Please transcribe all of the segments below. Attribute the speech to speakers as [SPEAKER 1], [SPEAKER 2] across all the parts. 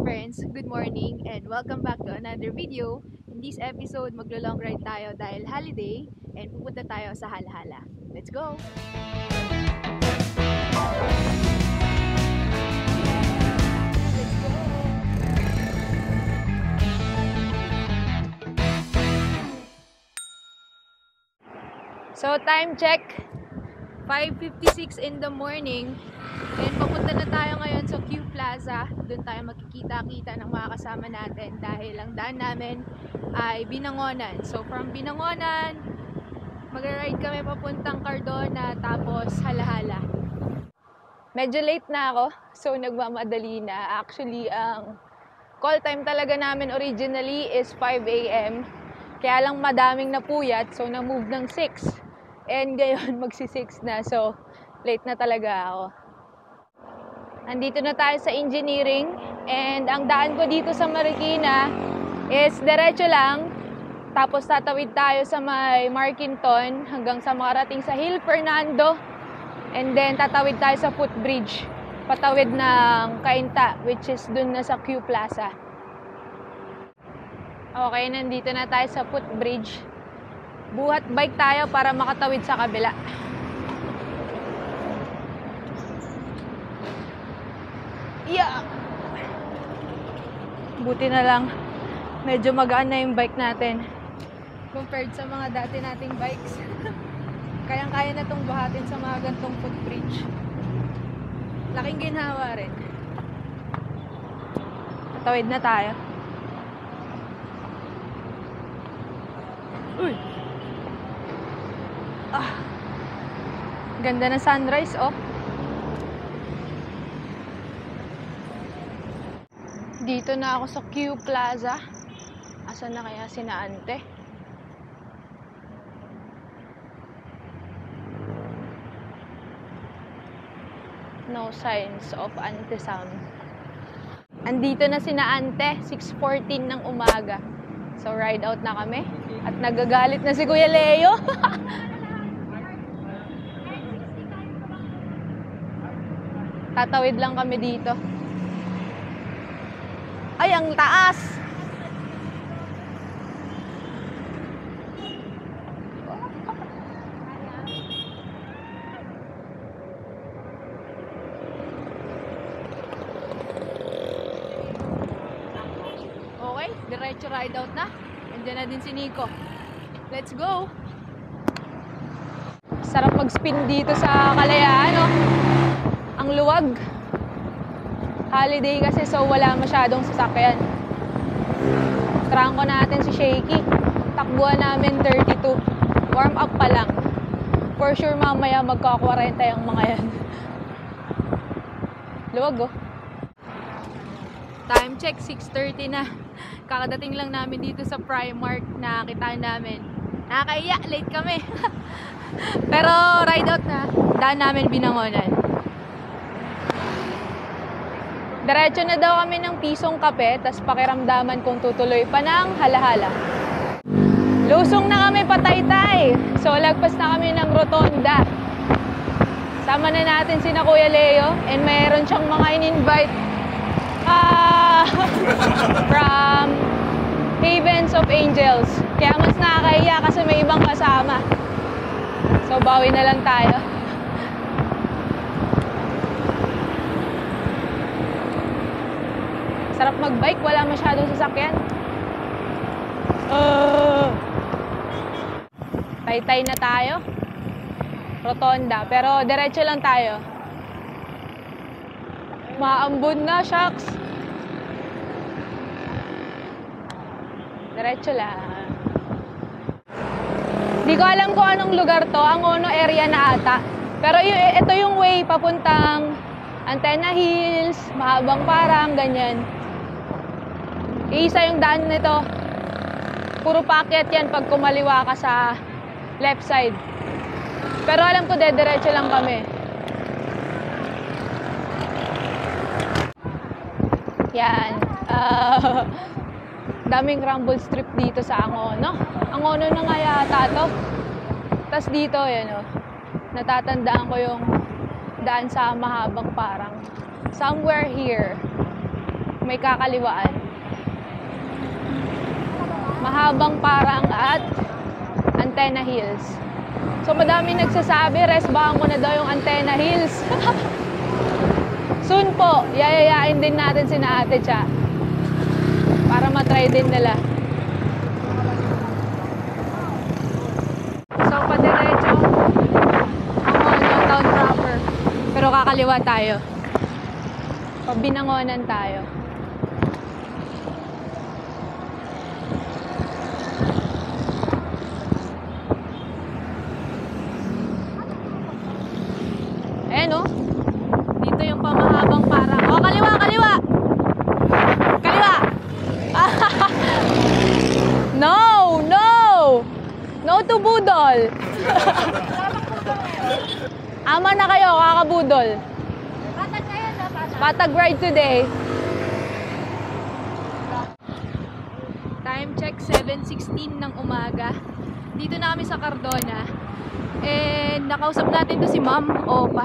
[SPEAKER 1] friends, good morning and welcome back to another video. In this episode, maglo-long ride tayo dahil holiday and pupunta tayo sa Halhala. Let's go! Let's go! So time check, 5:56 in the morning. And papunta na tayo ngayon sa Q Plaza. Doon tayo magkikita-kita ng mga kasama natin dahil ang daan namin ay Binangonan. So from Binangonan, mag-ride kami papuntang Cardona tapos Halahala. Medyo late na ako, so nagmamadali na. Actually, ang call time talaga namin originally is 5 a.m. Kaya lang madaming napuyat, so na-move ng 6. And ngayon magsi-6 na, so late na talaga ako. Andito na tayo sa engineering and ang daan ko dito sa Marikina is diretso lang. Tapos tatawid tayo sa may Markinton hanggang sa makarating sa Hill Fernando. And then tatawid tayo sa footbridge. Patawid ng Cainta, which is dun na sa Q Plaza. Okay, nandito na tayo sa footbridge. Buhat bike tayo para makatawid sa kabila. Yeah. Buti na lang medyo magaan na yung bike natin compared sa mga dati nating bikes. Kayang-kaya na itong buhatin sa mga gantong footbridge. Laking ginhawa rin. Tawid na tayo. Uy! Ganda ng sunrise, oh. Dito na ako sa Q Plaza. Asan na kaya si Ante? No signs of Ante Sam. Andito na si Ante, 6:14 ng umaga. So ride out na kami. At nagagalit na si Kuya Leo. Tatawid lang kami dito. Ay, ang taas! Okay, diretso ride out na. Andiyan na din si Nico. Let's go! Sarap mag-spin dito sa Kalayaan, no? Ang luwag. Holiday kasi, so wala masyadong sasakyan. Trangko natin si Shaky. Takbuhan namin 32. Warm up pa lang. For sure mamaya magka-40 yung mga yan. Luwag, oh. Time check, 6:30 na. Kakadating lang namin dito sa Primark na kitaan namin. Nakakaiya, late kami. Pero ride out na. Daan namin Binangonan. Diretso na daw kami ng Pisong Kape, tas pakiramdaman kung tutuloy pa ng Halahala. Lusong na kami pa Taytay. So lagpas na kami ng Rotonda. Sama na natin sina Kuya Leo and mayroon siyang mga in-invite from Havens of Angels. Kaya mas nakakahiya kasi may ibang kasama. So bawi na lang tayo. Sarap mag-bike, wala masyadong sasakyan. Taytay na tayo. Rotonda, pero diretso lang tayo. Maambon na, shucks. Diretso lang. Di ko alam kung anong lugar to, Angono area na ata. Pero ito yung way papuntang Antenna Hills, Mahabang Parang, ganyan. Iisa yung daan nito. Puro paakyat yan pag kumaliwa ka sa left side. Pero alam ko diretso lang kami. Yan. Daming rumble strip dito sa Angono. Angono na nga yata to. Tas dito, yan o. Natatandaan ko yung daan sa Mahabang Parang. Somewhere here. may kakaliwaan. Mahabang parang at Antenna Hills. So madami nagsasabi, resbahan ko na daw yung Antenna Hills. Soon po, yayayain din natin sina Ate Cha para matry din nila. So padiretso ang town proper. Pero kakaliwa tayo. Pabinangonan tayo. Ayan o. Dito yung pamahabang para. O, kaliwa, kaliwa! Kaliwa! No! No! No to budol! Ama na kayo, kakabudol.
[SPEAKER 2] Patag ngayon, no?
[SPEAKER 1] Patag ride today. Time check, 7:16 ng umaga. Dito na kami sa Cardona. And nakausap natin to si Ma'am Opa,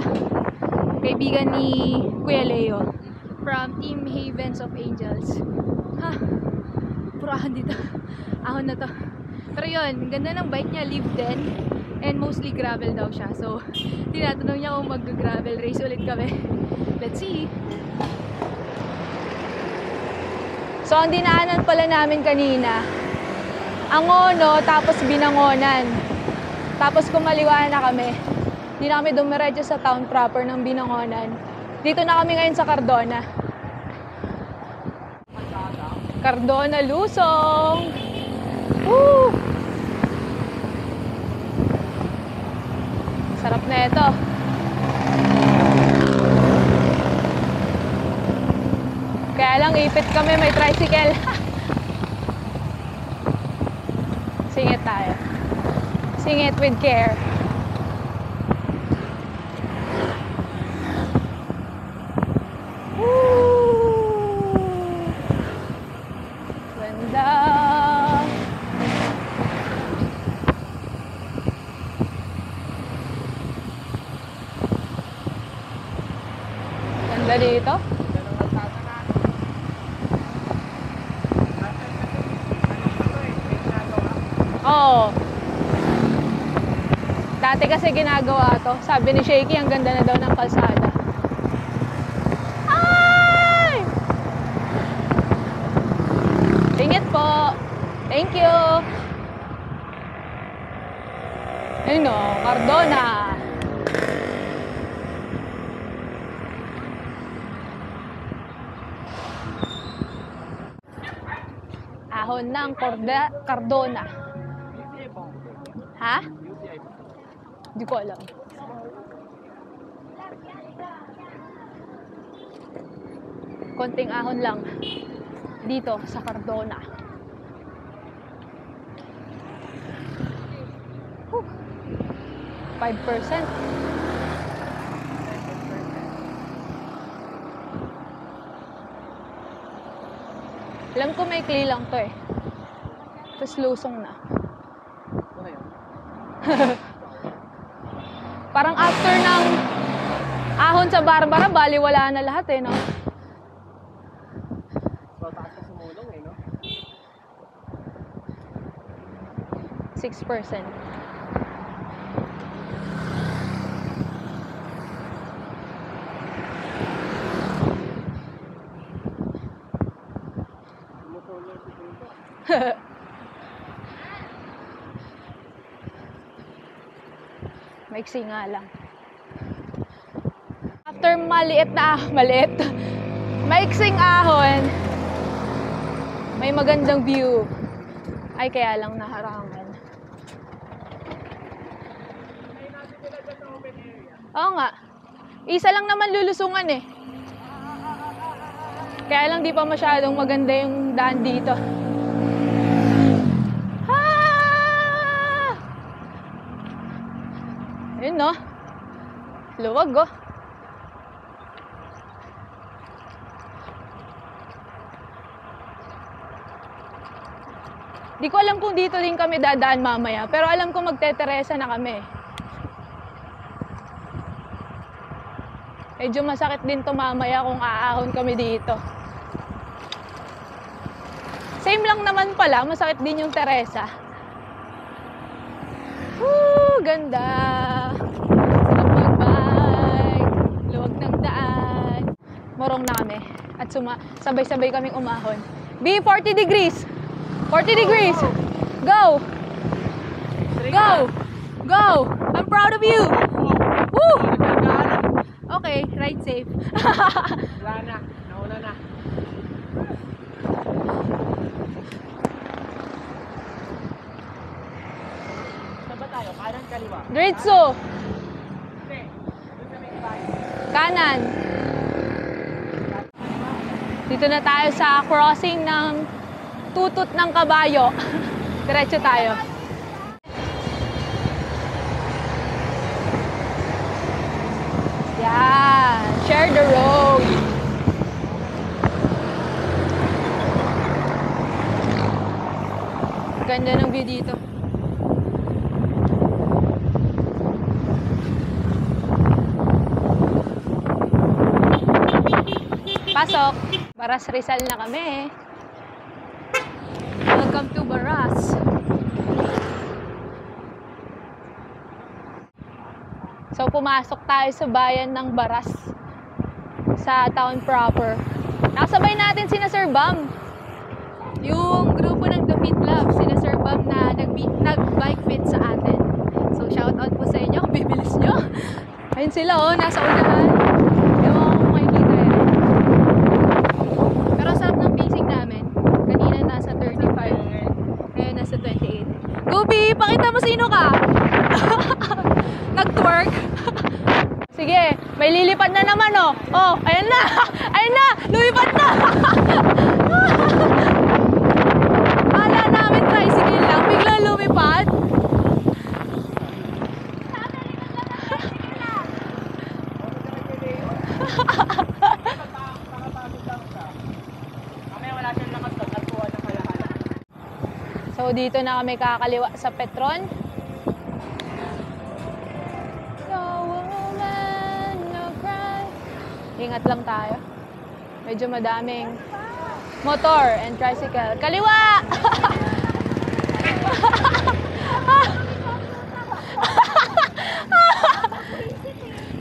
[SPEAKER 1] kaibigan ni Kuya Leo from Team Havens of Angels. Ha, purahan dito. Ahon na to. Pero yun, ganda ng bike niya, live din. And mostly gravel daw siya. So, tinatanong niya kung mag-gravel race ulit kami. Let's see. So, ang dinaanan pala namin kanina, Angono, tapos Binangonan. Tapos kumaliwa na kami. Hindi na kami dumiretso sa town proper ng Binangonan. Dito na kami ngayon sa Cardona. Cardona, Lusong! Woo! Sarap na ito. Kaya lang ipit kami, may tricycle. Singit tayo. Sing it with care. Woo! Ganda! Ganda dito. Oo. Dati kasi ginagawa to. Sabi ni Shaky, ang ganda na daw ng kalsada. Ay! Tingit po. Thank you. Ayun o, Cardona. Ahon ng Cardona. Ha? Hindi ko alam. Konting ahon lang dito sa Cardona. 5%. Alam ko may clay lang to eh. Tapos lusong na. Parang after ng ahon sa Barbara, baliwala na lahat eh, no?
[SPEAKER 2] Mataas ka sumulong eh, no?
[SPEAKER 1] 6%. Maiksi nga lang. After maiksing ahon, may magandang view. Ay, kaya lang naharangan. Oo nga. Isa lang naman lulusungan eh. Kaya lang di pa masyadong maganda yung daan dito. Ayun no. Luwag oh. Di ko alam kung dito din kami dadaan mamaya. Pero alam ko magte-Teresa na kami. Medyo masakit din to mamaya kung aahon kami dito. Same lang naman pala, masakit din yung Teresa. Woo, ganda. Sarap mag-bike. Luwag ng daan. Morong na kami. At sabay-sabay kaming umahon. B, 40 degrees. 40 degrees. Go. Go. Go. I'm proud of you. Woo. Okay, ride safe.
[SPEAKER 2] Wala na. Nauna na. Saan ba tayo? Kanan, kaliwa?
[SPEAKER 1] Diretso.
[SPEAKER 2] Hindi. Doon sa may bahay.
[SPEAKER 1] Kanan. Dito na tayo sa crossing ng Tutut ng Kabayo. Diretso tayo. Yan. Share the road. Ganda ng view dito. Pasok. Baras Rizal na kami. Welcome to Baras. So, pumasok tayo sa bayan ng Baras. Sa town proper. Nakasabay natin sina Sir Bam. Yung grupo ng The Fit Love. Sina Sir Bam na nag-bike fit sa atin. So, shout out po sa inyo. Bibilis nyo. Ayun sila oh, nasa unahan. Ewan ko kung makikita yan. Pero sarap ng pacing namin. Kanina nasa 35. Ngayon nasa 28. Gobi, pakita mo sino ka! Nag-twerk. Sige, may lilipad na naman oh. Oh, ayan na! Ayan na! Lumipad na! Kala namin tricycle lang, biglang lumipad. So dito na kami kakaliwa sa Petron. No woman, no cry. Ingat lang tayo. Medyo madaming motor and tricycle. Kaliwa!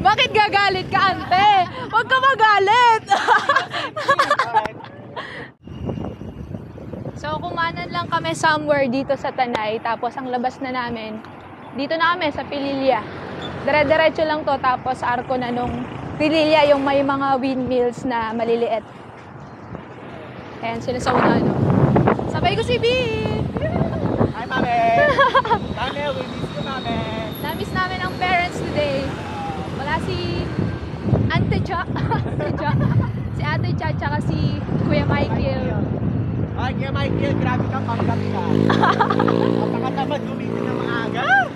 [SPEAKER 1] Bakit gagalit ka, ante? Huwag ka magalit! So, kumanan lang kami somewhere dito sa Tanay. Tapos, ang labas na namin, dito na kami sa Pililya. Dire-diretso lang to. Tapos, arko na nung Pililya, yung may mga windmills na maliliit. Ayan, sila sa una, no? Sabay ko si B!
[SPEAKER 2] Hi, Mami! Mami, we miss you, Mami!
[SPEAKER 1] Namiss namin ang parents today. Wala si Ante Cha. Si Ate Cha, tsaka si Kuya Michael.
[SPEAKER 2] Ay, Kuya Michael, grabe ka, panggap ka. Napakatamad gumitin ng maaga.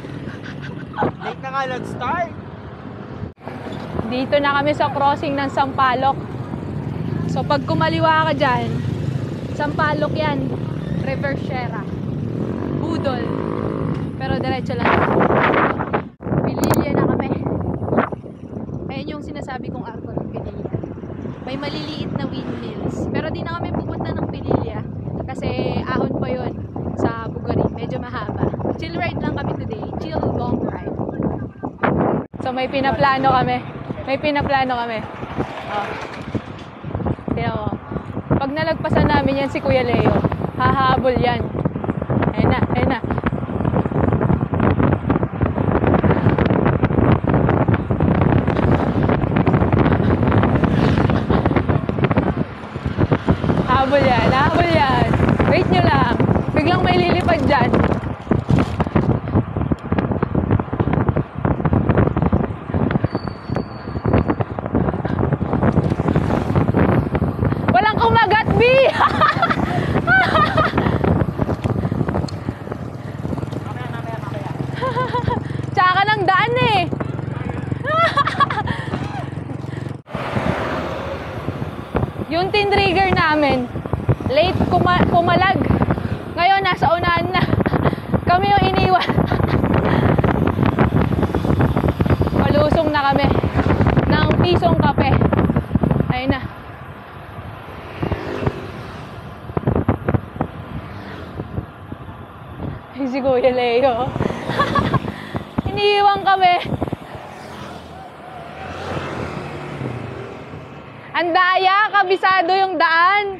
[SPEAKER 2] Late na nga nag-start.
[SPEAKER 1] Dito na kami sa crossing ng Sampaloc. So pag kumaliwa ka dyan, Sampaloc yan. Reverse Sierra. Budol. Pero diretso lang. Pililya na kami. Ayan yung sinasabi kong arko ng Pililya. May maliliit na windmills. Pero di na kami pupunta ng Pililya. Kasi ahon pa yun sa Bugari. Medyo mahaba. Chill ride lang kami today. Chill long ride. So may pinaplano kami. May pinaplano kami. Oh. Tingnan mo. Pag nalagpasan namin yan si Kuya Leo, hahabol yan. Ayun na, ayun na. Habol yan, habol yan. Wait nyo lang. Biglang may lilipad dyan. Walang kumagat, B! Tsaka ng daan eh. Yung tinrigger namin, late pumalag. Ngayon, nasa unahan na. Kami yung iniwan. Malusong na kami ng pisong kape. Ayun na. Si Kuya Leo. Iniiwan kami. Ang daya, kabisado yung daan.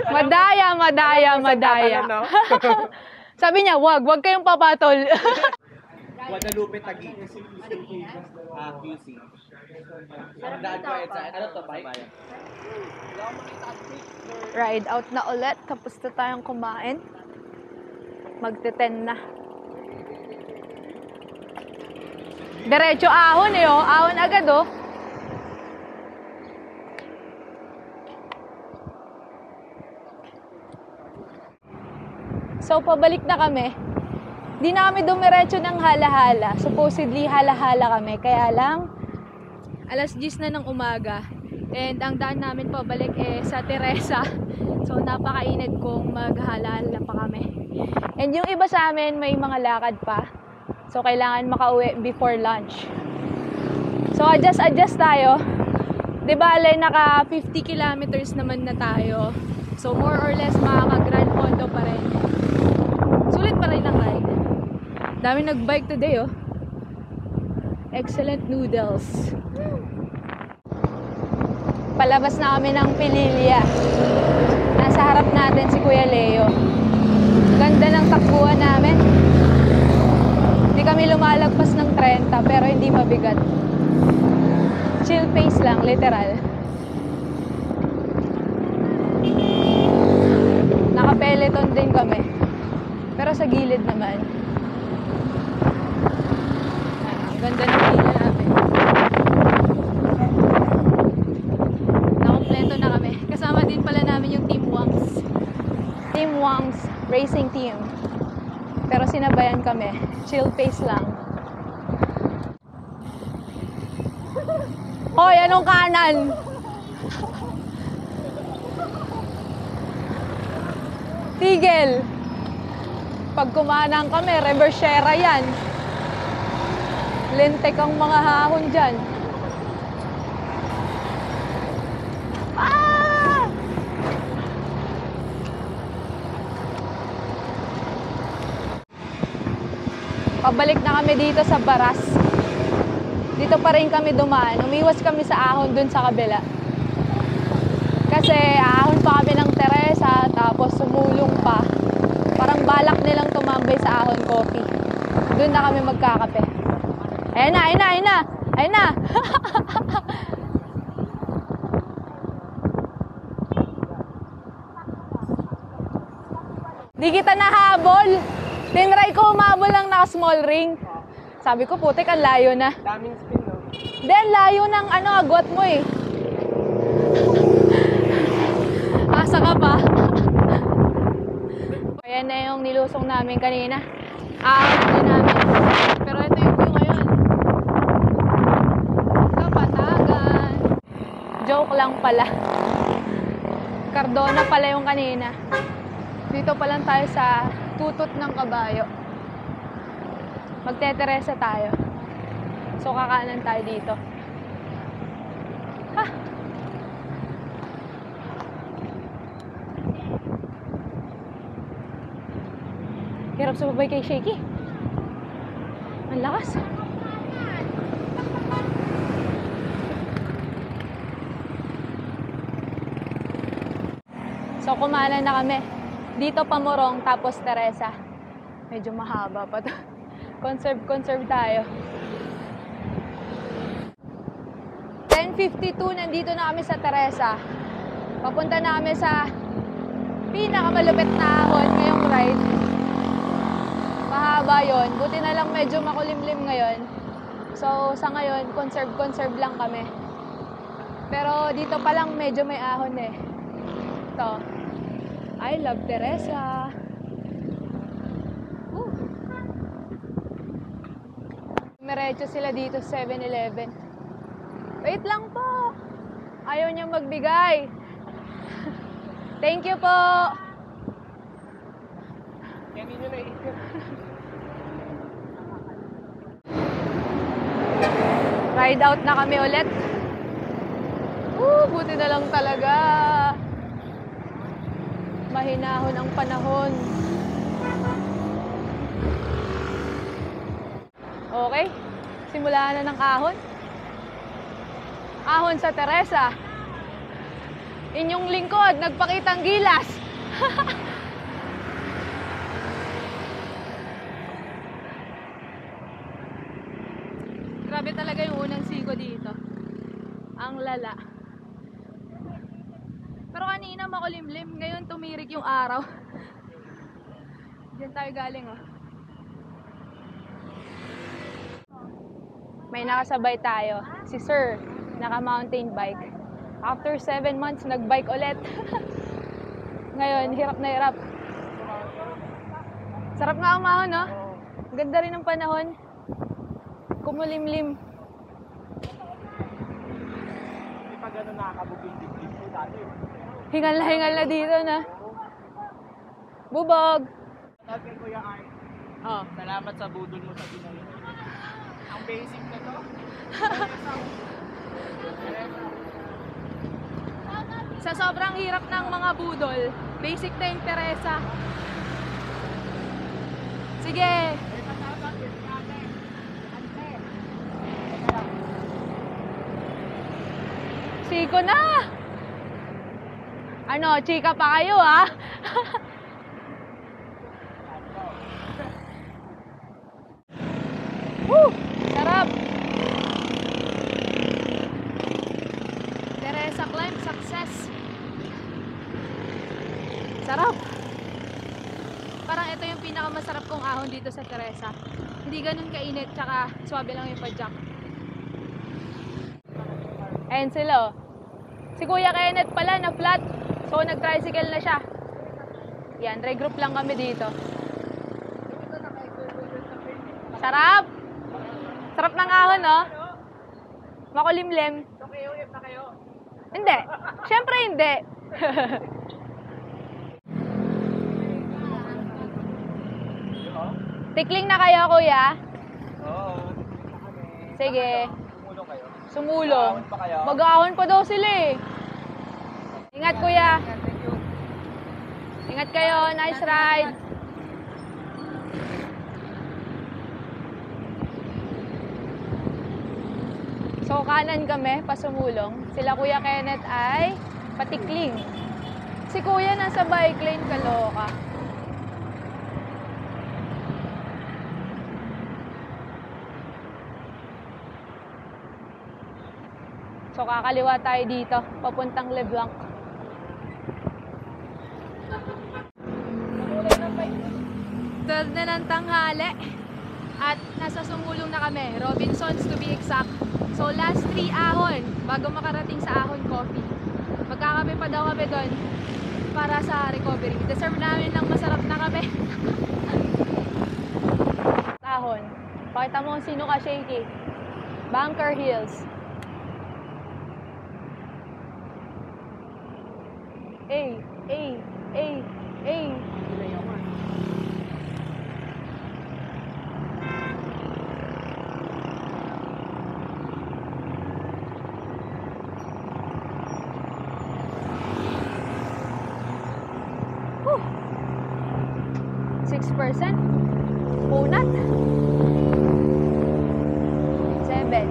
[SPEAKER 1] Madaya, madaya, madaya. Sabi niya, wag kayong papatol.
[SPEAKER 2] Guadalupe Taguig. QC. Ang daan ko ay ano to, bike?
[SPEAKER 1] Ride out na ulit. Tapos na tayong kumain. Magte-10 na. Diretso ahon eh, oh. Ahon agad, oh. So, pabalik na kami. Di na kami dumiretso ng Hala-Hala. Supposedly, Hala-Hala kami. Kaya lang, alas 10 na ng umaga. And ang daan namin pabalik sa Teresa. So, napakainit kung mag-Hala-Hala pa kami. And yung iba sa amin, may mga lakad pa. So, kailangan makauwi before lunch. So, adjust tayo. Di ba, naka 50 kilometers naman na tayo. So, more or less, makaka-Grand Fondo pa rin. Sulit pa rin ang ride. Dami nag-bike today, oh. Excellent noodles. Palabas na kami ng Pililya. Nasa harap natin si Kuya Leo. Ganda ng takbuhan namin. Hindi kami lumalagpas ng 30 pero hindi mabigat. Chill pace lang, literal. Naka-peloton din kami. Pero sa gilid naman. Ang ganda ng pila namin. Nakompleto na kami. Kasama din pala namin yung Team Wangs. Team Wangs Racing Team. Pero sinabayan kami. Chill pace lang. Hoy, anong kanan? Tigil. Pag kumanang kami, reversera yan. Lintek ang mga hahon dyan. Ah! Pabalik na kami dito sa Baras. Dito pa rin kami dumaan. Umiwas kami sa ahon dun sa kabila. Kasi ahon pa kami ng Teresa, tapos sumulong pa. Parang balak nilang tumambay sa ahon coffee. Doon na kami magkakape. Ayun na. Di kita nahabol. Tinry ko umabol lang naka-small ring. Sabi ko, putik, ang layo na.
[SPEAKER 2] Daming spin, no?
[SPEAKER 1] Then, layo ng agwat mo eh. Asa ka pa. Ayan na yung nilusong namin kanina. Aakit namin. Pero ito yung view ngayon. Kapatagan. Joke lang pala. Cardona pala yung kanina. Dito pa lang tayo sa Tutot ng Kabayo. Magte-Teresa tayo. So, kakanan tayo dito. Ha! Hirap sumabay kay Shaky. Ang lakas. So, kumanan na kami. Dito Pamorong, tapos Teresa. Medyo mahaba pa to. Conserve tayo. 10:52, nandito na kami sa Teresa. Papunta na kami sa pinakamalupit na ahon ngayong ride. Mahaba yon. Buti na lang medyo makulimlim ngayon. So, sa ngayon, conserve lang kami. Pero dito pa lang medyo may ahon eh. Ito. I love Teresa. Merecho sila dito sa 7-Eleven. Wait lang po. Ayaw niyang magbigay. Thank you po.
[SPEAKER 2] Hindi nyo naisip.
[SPEAKER 1] Ride out na kami ulit. Buti na lang talaga. Mahinahon ang panahon. nagsimula na ng ahon. Ahon sa Teresa. Inyong lingkod, nagpakitang gilas. Grabe talaga yung unang siko dito. Ang lala. Pero kanina makulimlim, ngayon tumirik yung araw. Diyan tayo galing, oh. May nakasabay tayo, si Sir, naka-mountain bike. After 7 months, nag-bike ulit. Ngayon, hirap na hirap. Sarap nga umahon, no? Ganda rin ng panahon. Kumulimlim.
[SPEAKER 2] Hindi pa gano'n nakakabugin dibdib ko dati.
[SPEAKER 1] Hingal na dito na. Bubog!
[SPEAKER 2] Tawag kay Kuya Art.
[SPEAKER 1] Oh.
[SPEAKER 2] Salamat sa budol mo sa Pinoy. Ang basic na to.
[SPEAKER 1] Sa sobrang hirap ng mga budol, basic na yung Teresa. Sige! Siko na! Ano, chika pa kayo, ha? Woo! Sarap! Teresa climb success! Sarap! Parang ito yung pinakamasarap kong ahon dito sa Teresa. Hindi ganun kainit, tsaka swabe lang yung padjak. Ayan sila, oh. Si Kuya Kenneth pala na flat. So nag-tricycle na siya. Yan, regroup lang kami dito. Sarap! Sarap ng ahon, no? Makulimlim.
[SPEAKER 2] KOF na kayo.
[SPEAKER 1] Hindi. Siyempre hindi. Tikling na kayo, Kuya?
[SPEAKER 2] Oo.
[SPEAKER 1] Sige.
[SPEAKER 2] Tumulong kayo.
[SPEAKER 1] Sumulong.
[SPEAKER 2] Mag-ahon pa kayo?
[SPEAKER 1] Mag-ahon pa daw sila, eh. Ingat, Kuya.
[SPEAKER 2] Thank you.
[SPEAKER 1] Ingat kayo. Nice ride. So, kanan kami, pasumulong. Sila Kuya Kenneth ay patikling. Si Kuya nasa bike lane, kaloka. So, kakaliwa tayo dito, papuntang Leblanc. Tulad na ng tanghali. At nasa sumulong na kami, Robinsons to be exact. So last 3 ahon bago makarating sa Ahon Coffee. Magkakape pa daw kami doon para sa recovery. Deserve namin ng masarap na kape. Ahon. Pakita mo kung sino ka, Shaky. Bunker Hills. Ay, ay, ay, ay. Whew. 6%. Punat. 7.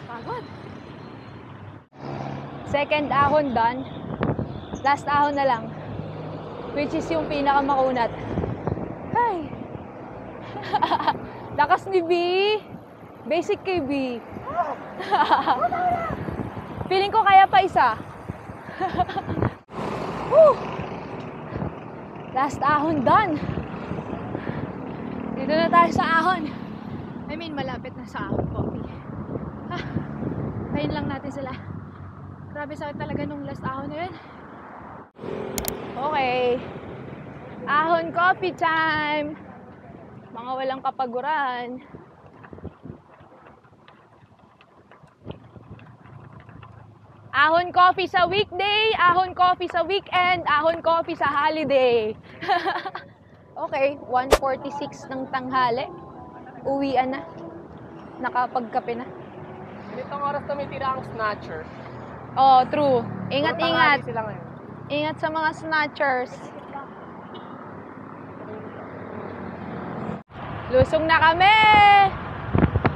[SPEAKER 1] Pagod. Second ahon done. Last ahon na lang. Which is yung pinakamakunat. Ay! Lakas ni B. Basic kay B. Feeling ko kaya pa isa. Woo! Last ahon done. Dito na tayo sa ahon. I mean, malapit na sa Ahon Coffee. Tayin lang natin sila. Grabe sakit talaga nung last ahon na yun. Okay. Ahon Coffee time! Mga walang kapaguran. Ahon Coffee sa weekday, ahon coffee sa weekend, ahon coffee sa holiday. Okay, 1:46 ng tanghali. Uwian na. Nakapagkape na.
[SPEAKER 2] Ganitong oras tumitira ang snatcher.
[SPEAKER 1] Oh, true.
[SPEAKER 2] Puro
[SPEAKER 1] Ingat-ingat.
[SPEAKER 2] tanghali sila ngayon.
[SPEAKER 1] Ingat sa mga snatchers. Lusong na kami!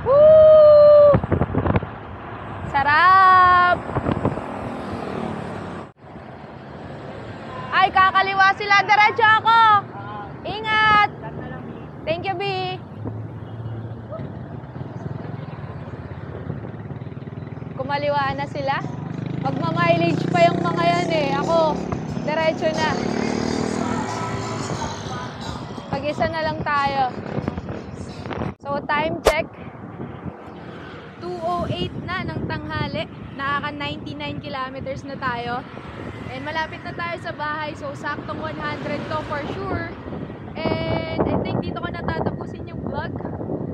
[SPEAKER 1] Woo! Sarap! Ay, kakaliwa sila. Diretso ako! Ingat! Thank you, B. Kumaliwaan na sila. Magma-mileage pa yung mga yan eh. Ako, diretso na. Pag-isa na lang tayo. So, time check. 2:08 na ng tanghali. Nakaka 99 kilometers na tayo. And malapit na tayo sa bahay. So, saktong 100 to for sure. And I think dito ko natatapusin yung vlog.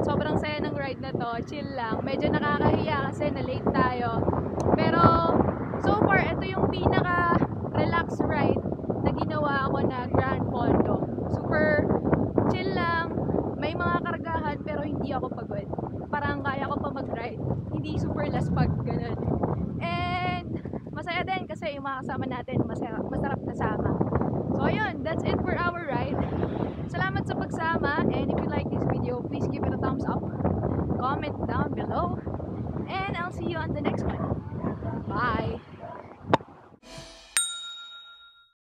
[SPEAKER 1] Sobrang saya ng ride na to. Chill lang. Medyo nakakahiya kasi na-late tayo. Pero, so far, ito yung pinaka-relax ride na ginawa ko na Grand Fondo. Super chill lang. May mga kargahan pero hindi ako pagod. Parang kaya ko pa mag-ride. Hindi super laspag, ganun. And, masaya din kasi yung mga kasama natin, masarap kasama. So, ayun. That's it for our ride. Salamat sa pagsama. And if you like this video, please give it a thumbs up. Comment down below. And I'll see you on the next one.